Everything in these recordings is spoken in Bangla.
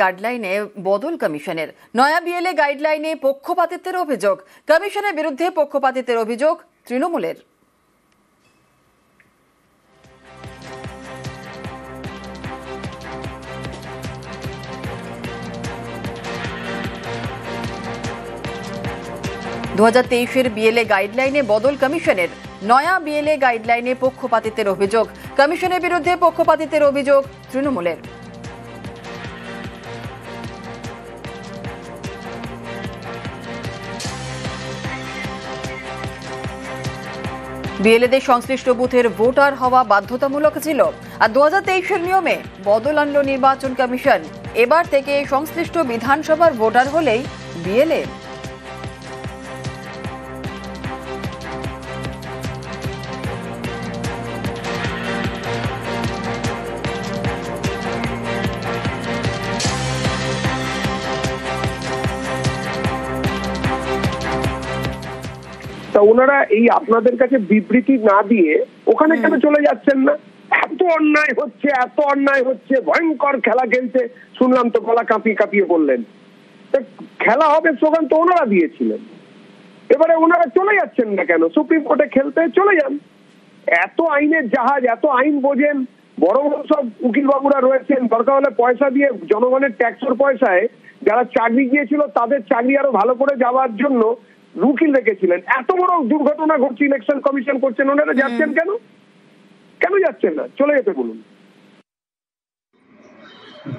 গাইডলাইনে বদল কমিশনের নয়া বিএলএ গাইডলাইনে পক্ষপাতিত্বের অভিযোগ, কমিশনের বিরুদ্ধে পক্ষপাতিত্বের অভিযোগ তৃণমূলের। দু 2023-এর বিএলএ গাইডলাইনে বদল কমিশনের নয়া বিএলএ গাইডলাইনে পক্ষপাতিত্বের অভিযোগ, কমিশনের বিরুদ্ধে পক্ষপাতিত্বের অভিযোগ তৃণমূলের। বিএলএদের সংশ্লিষ্ট বুথের ভোটার হওয়া বাধ্যতামূলক ছিল, আর 2023-এর নিয়মে বদল আনল নির্বাচন কমিশন। এবার থেকে সংশ্লিষ্ট বিধানসভার ভোটার হলেই বিএলএ। তা ওনারা এই আপনাদের কাছে বিবৃতি না দিয়ে ওখানে কেন চলে যাচ্ছেন না? এত অন্যায় হচ্ছে, ভয়ঙ্কর খেলা খেলছে শুনলাম তো, গলা কাঁপিয়ে কাঁপিয়ে বললেন। খেলা হবে স্লোগান তো ওনারা দিয়েছিলেন, এবারে ওনারা চলে যাচ্ছেন না কেন? সুপ্রিম কোর্টে খেলতে চলে যান। এত আইনের জাহাজ, এত আইন বোঝেন, বড় বড় সব উকিল বাবুরা রয়েছেন, দরকার হলে পয়সা দিয়ে জনগণের ট্যাক্সের পয়সায় যারা চাকরি গিয়েছিল তাদের চাকরি আরো ভালো করে যাওয়ার জন্য উকিল রেখেছিলেন। এত বড় দুর্ঘটনা ঘটছে, ইলেকশন কমিশন করছেন, ওনারা যাচ্ছেন কেন? কেন যাচ্ছেন না? চলে যেতে বলুন।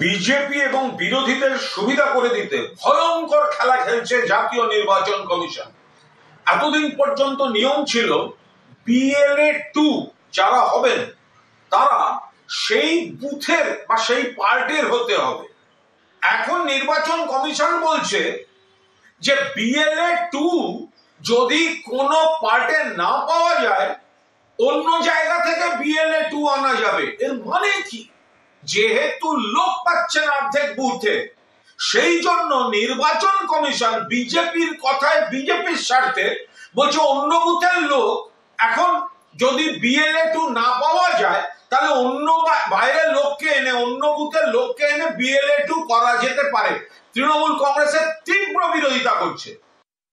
বিজেপি এবং বিরোধীদের সুবিধা করে দিতে ভয়ঙ্কর খেলা খেলছে জাতীয় নির্বাচন কমিশন। এতদিন পর্যন্ত নিয়ম ছিল বিএলএ 2 যারা হবেন তারা সেই বুথের বা সেই পার্টির হতে হবে। এখন নির্বাচন কমিশন বলছে যে বিএলএ 2 যদি কোনো পার্টে না পাওয়া যায় অন্য জায়গা থেকে বিএলএ 2 আনা যাবে। এর মানে কি? যেহেতু লোক পাচ্ছেন অর্ধেক বুথে, সেই জন্য নির্বাচন কমিশন বিজেপির কথায়, বিজেপির স্বার্থে বলছে অন্য বুথের লোক এখন যদি বিএলএ 2 না পাওয়া যায় তাহলে অন্য বাইরের লোককে এনে, অন্য বুথের লোককে এনে বিএলএ 2 করা যেতে পারে। তৃণমূল কংগ্রেসের তীব্র বিরোধিতা করছে।